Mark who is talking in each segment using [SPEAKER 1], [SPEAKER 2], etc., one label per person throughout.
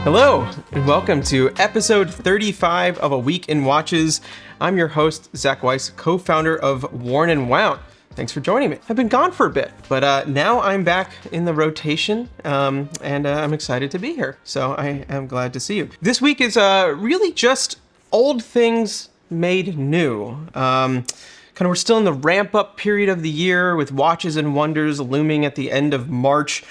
[SPEAKER 1] Hello, and welcome to episode 35 of A Week in Watches. I'm your host, Zach Weiss, co-founder of Worn and Wound. Thanks for joining me. I've been gone for a bit, but now I'm back in the rotation, and I'm excited to be here. So I am glad to see you. This week is really just old things made new. We're still in the ramp-up period of the year with Watches and Wonders looming at the end of March.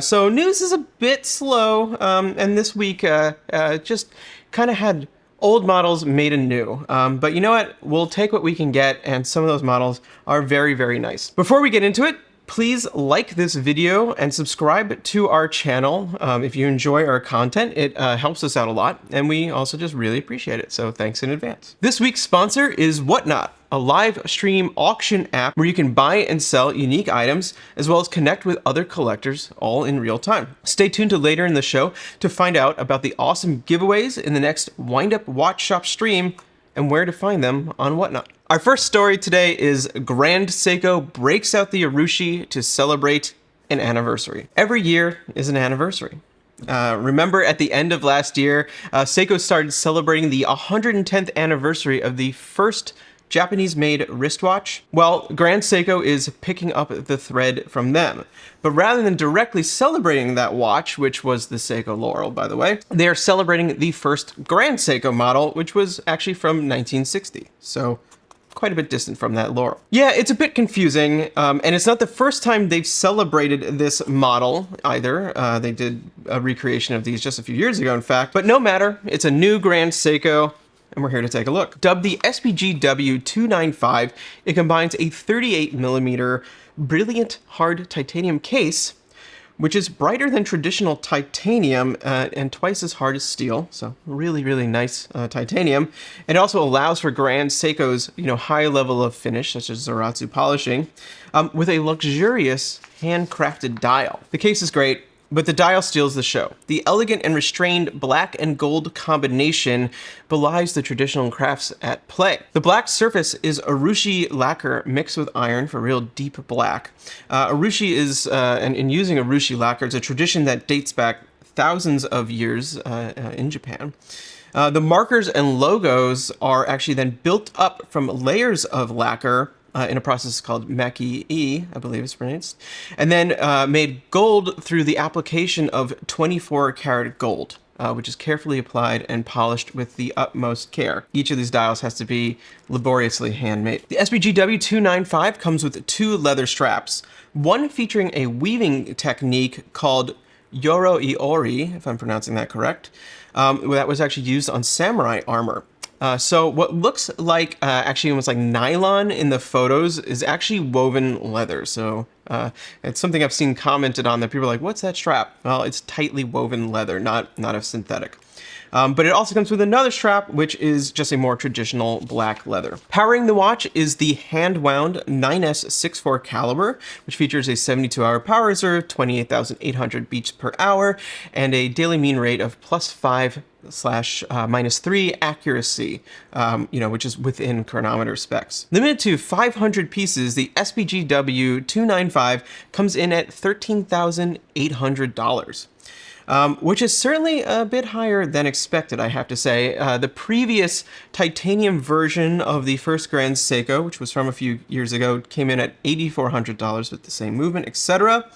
[SPEAKER 1] So news is a bit slow, and this week just kind of had old models made anew. But you know what? We'll take what we can get, and some of those models are very, very nice. Before we get into it, please like this video and subscribe to our channel. If you enjoy our content, it helps us out a lot, and we also just really appreciate it, so thanks in advance. This week's sponsor is Whatnot, a live stream auction app where you can buy and sell unique items, as well as connect with other collectors all in real time. Stay tuned to later in the show to find out about the awesome giveaways in the next Wind Up Watch Shop stream and where to find them on Whatnot. Our first story today is Grand Seiko breaks out the Urushi to celebrate an anniversary. Every year is an anniversary. Remember at the end of last year, Seiko started celebrating the 110th anniversary of the first Japanese-made wristwatch? Well, Grand Seiko is picking up the thread from them. But rather than directly celebrating that watch, which was the Seiko Laurel, by the way, they are celebrating the first Grand Seiko model, which was actually from 1960. So quite a bit distant from that Laurel. Yeah, it's a bit confusing, and it's not the first time they've celebrated this model either. They did a recreation of these just a few years ago, in fact. But no matter, it's a new Grand Seiko, and we're here to take a look. Dubbed the SPGW295, it combines a 38mm brilliant hard titanium case, which is brighter than traditional titanium and twice as hard as steel. So really, really nice titanium. It also allows for Grand Seiko's high level of finish, such as Zaratsu polishing, with a luxurious handcrafted dial. The case is great, but the dial steals the show. The elegant and restrained black and gold combination belies the traditional crafts at play. The black surface is Urushi lacquer mixed with iron for real deep black. Urushi is, and in using Urushi lacquer, it's a tradition that dates back thousands of years in Japan. The markers and logos are actually then built up from layers of lacquer in a process called maki-e, I believe it's pronounced, and then made gold through the application of 24 karat gold, which is carefully applied and polished with the utmost care. Each of these dials has to be laboriously handmade. The SPGW295 comes with two leather straps, one featuring a weaving technique called Yoro-iori, if I'm pronouncing that correct, that was actually used on samurai armor. So what looks like actually almost like nylon in the photos is actually woven leather. So it's something I've seen commented on that people are like, what's that strap? Well, it's tightly woven leather, not a synthetic. But it also comes with another strap, which is just a more traditional black leather. Powering the watch is the hand-wound 9S64 caliber, which features a 72-hour power reserve, 28,800 beats per hour, and a daily mean rate of +5/-3 accuracy, which is within chronometer specs. Limited to 500 pieces, the SPGW295 comes in at $13,800. Which is certainly a bit higher than expected, I have to say. The previous titanium version of the first Grand Seiko, which was from a few years ago, came in at $8,400 with the same movement, etc.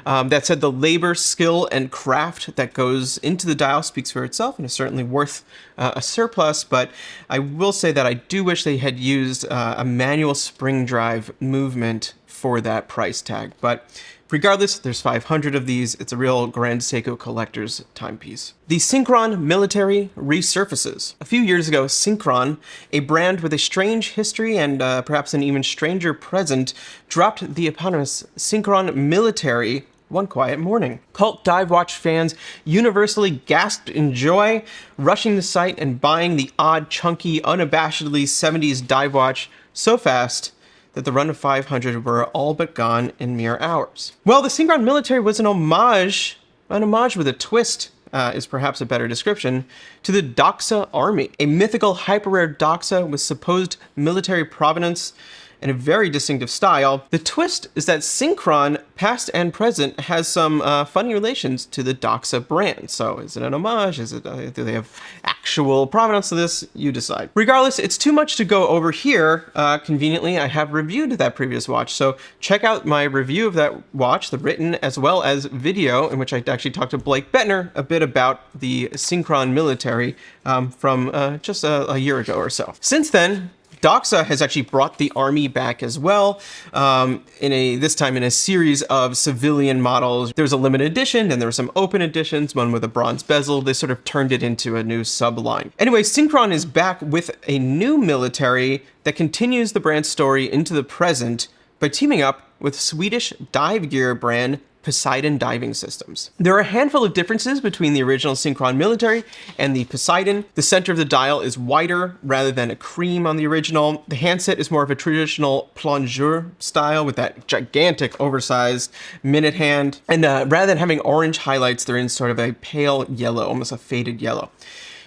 [SPEAKER 1] That said, the labor, skill, and craft that goes into the dial speaks for itself and is certainly worth a surplus, but I will say that I do wish they had used a manual spring drive movement for that price tag. But regardless, there's 500 of these. It's a real Grand Seiko collector's timepiece. The Synchron military resurfaces. A few years ago, Synchron, a brand with a strange history and perhaps an even stranger present, dropped the eponymous Synchron military one quiet morning. Cult dive watch fans universally gasped in joy, rushing the site and buying the odd, chunky, unabashedly 70s dive watch so fast that the run of 500 were all but gone in mere hours. Well, the Synchron military was an homage with a twist, is perhaps a better description, to the Doxa army, a mythical hyper-rare Doxa with supposed military provenance and a very distinctive style. The twist is that Synchron, past and present, has some funny relations to the Doxa brand. So is it an homage? Is it, do they have actual provenance to this? You decide. Regardless, it's too much to go over here. Conveniently, I have reviewed that previous watch. So check out my review of that watch, the written as well as video, in which I actually talked to Blake Bettner a bit about the Synchron military from just a year ago or so. Since then, Doxa has actually brought the army back as well, this time in a series of civilian models. There was a limited edition, and there were some open editions, one with a bronze bezel. They sort of turned it into a new subline. Anyway, Synchron is back with a new military that continues the brand's story into the present by teaming up with Swedish dive gear brand Poseidon Diving Systems. There are a handful of differences between the original Synchron military and the Poseidon. The center of the dial is wider rather than a cream on the original. The handset is more of a traditional plongeur style with that gigantic oversized minute hand. And rather than having orange highlights, they're in sort of a pale yellow, almost a faded yellow.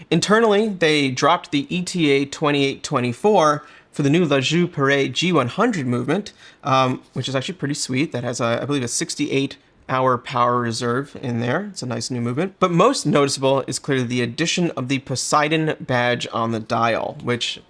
[SPEAKER 1] Internally, they dropped the ETA 2824 for the new La Joux Perret G100 movement, which is actually pretty sweet. That has, I believe, a 68-hour power reserve in there. It's a nice new movement. But most noticeable is clearly the addition of the Poseidon badge on the dial, which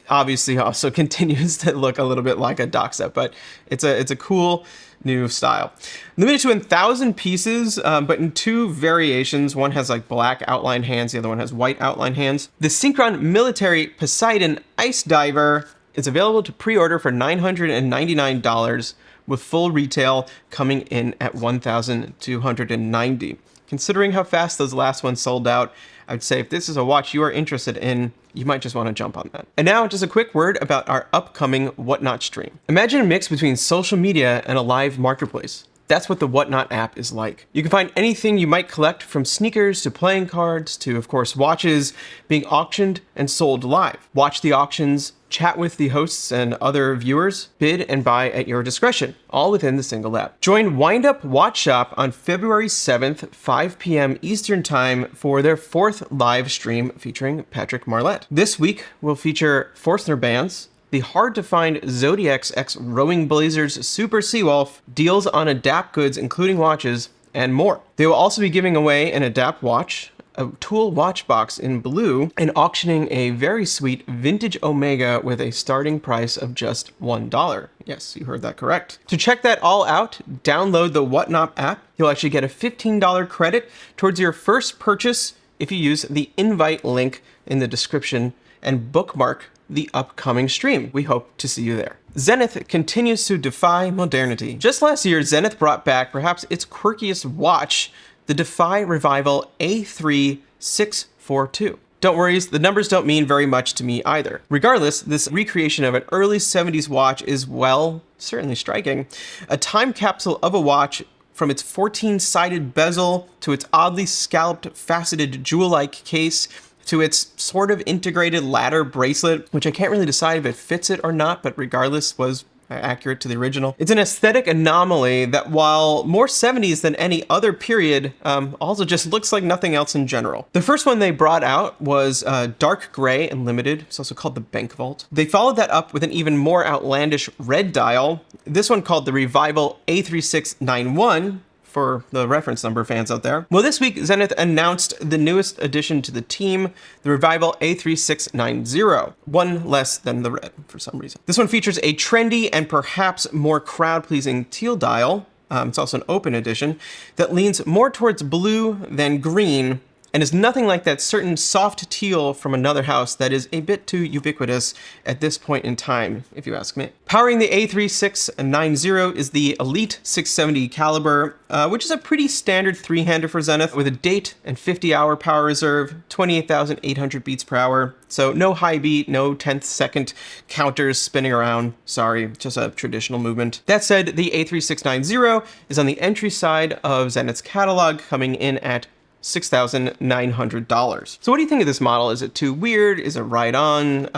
[SPEAKER 1] obviously also continues to look a little bit like a Doxa, but it's a cool new style. Limited to 1,000 pieces, but in two variations. One has like black outline hands, the other one has white outline hands. The Synchron Military Poseidon Ice Diver is available to pre-order for $999, with full retail coming in at $1,290. Considering how fast those last ones sold out, I would say if this is a watch you are interested in, you might just want to jump on that. And now just a quick word about our upcoming Whatnot stream. Imagine a mix between social media and a live marketplace. That's what the Whatnot app is like. You can find anything you might collect, from sneakers to playing cards to, of course, watches, being auctioned and sold live. Watch the auctions, chat with the hosts and other viewers, bid and buy at your discretion, all within the single app. Join Wind Up Watch Shop on February 7th, 5 p.m. Eastern Time for their 4th live stream featuring Patrick Marlette. This week will feature Forstner bands, the hard-to-find Zodiac X Rowing Blazers Super Seawolf, deals on Adapt goods including watches, and more. They will also be giving away an Adapt watch, a Tool watch box in blue, and auctioning a very sweet vintage Omega with a starting price of just $1. Yes, you heard that correct. To check that all out, download the Whatnot app. You'll actually get a $15 credit towards your first purchase if you use the invite link in the description and bookmark the upcoming stream. We hope to see you there. Zenith continues to defy modernity. Just last year, Zenith brought back perhaps its quirkiest watch, the Defy Revival A3642. Don't worry, the numbers don't mean very much to me either. Regardless, this recreation of an early 70s watch is, well, certainly striking. A time capsule of a watch, from its 14-sided bezel to its oddly scalloped, faceted jewel-like case, to its sort of integrated ladder bracelet, which I can't really decide if it fits it or not, but regardless was accurate to the original. It's an aesthetic anomaly that, while more 70s than any other period, also just looks like nothing else in general. The first one they brought out was dark gray and limited. It's also called the Bank Vault. They followed that up with an even more outlandish red dial, this one called the Revival A3691, for the reference number fans out there. Well, this week, Zenith announced the newest addition to the team, the Revival A3690, one less than the red for some reason. This one features a trendy and perhaps more crowd-pleasing teal dial. It's also an open edition that leans more towards blue than green, and is nothing like that certain soft teal from another house that is a bit too ubiquitous at this point in time, if you ask me. Powering the A3690 is the Elite 670 caliber, which is a pretty standard three-hander for Zenith, with a date and 50-hour power reserve, 28,800 beats per hour. So no high beat, no 10th second counters spinning around. Sorry, just a traditional movement. That said, the A3690 is on the entry side of Zenith's catalog, coming in at $6,900. So what do you think of this model? Is it too weird? Is it right on?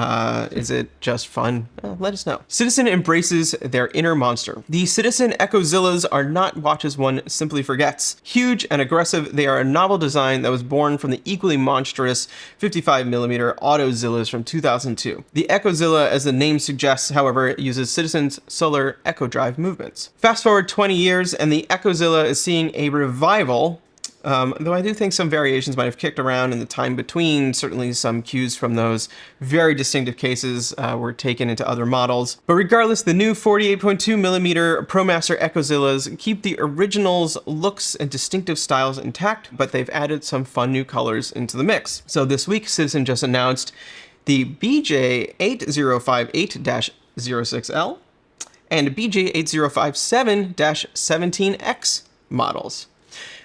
[SPEAKER 1] Is it just fun? Let us know. Citizen embraces their inner monster. The Citizen Ecozillas are not watches one simply forgets. Huge and aggressive, they are a novel design that was born from the equally monstrous 55mm Autozillas from 2002. The Ecozilla, as the name suggests, however, uses Citizen's solar eco drive movements. Fast forward 20 years and the Ecozilla is seeing a revival. Though I do think some variations might have kicked around in the time between. Certainly some cues from those very distinctive cases were taken into other models. But regardless, the new 48.2mm ProMaster Ecozillas keep the original's looks and distinctive styles intact, but they've added some fun new colors into the mix. So this week, Citizen just announced the BJ8058-06L and BJ8057-17X models.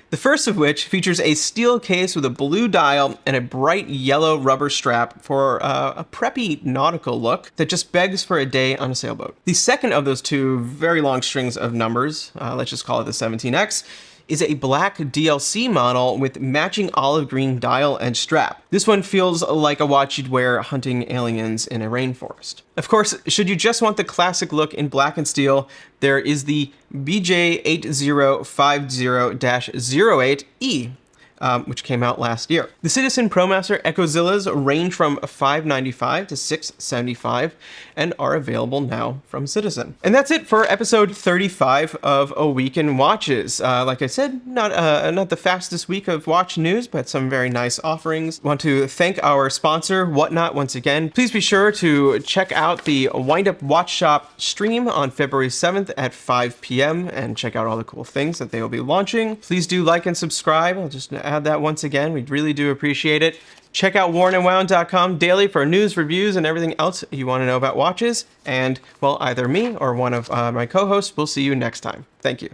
[SPEAKER 1] The first of which features a steel case with a blue dial and a bright yellow rubber strap for a preppy nautical look that just begs for a day on a sailboat. The second of those two very long strings of numbers, let's just call it the 17X, is a black DLC model with matching olive green dial and strap. This one feels like a watch you'd wear hunting aliens in a rainforest. Of course, should you just want the classic look in black and steel, there is the BJ8050-08E, which came out last year. The Citizen ProMaster Ecozillas range from $595 to $675 and are available now from Citizen. And that's it for episode 35 of A Week in Watches. Like I said, not the fastest week of watch news, but some very nice offerings. Want to thank our sponsor, Whatnot, once again. Please be sure to check out the Wind Up Watch Shop stream on February 7th at 5 p.m. and check out all the cool things that they will be launching. Please do like and subscribe. I'll just add that once again. We really do appreciate it. Check out wornandwound.com daily for news, reviews, and everything else you want to know about watches. And, well, either me or one of my co-hosts will see you next time. Thank you.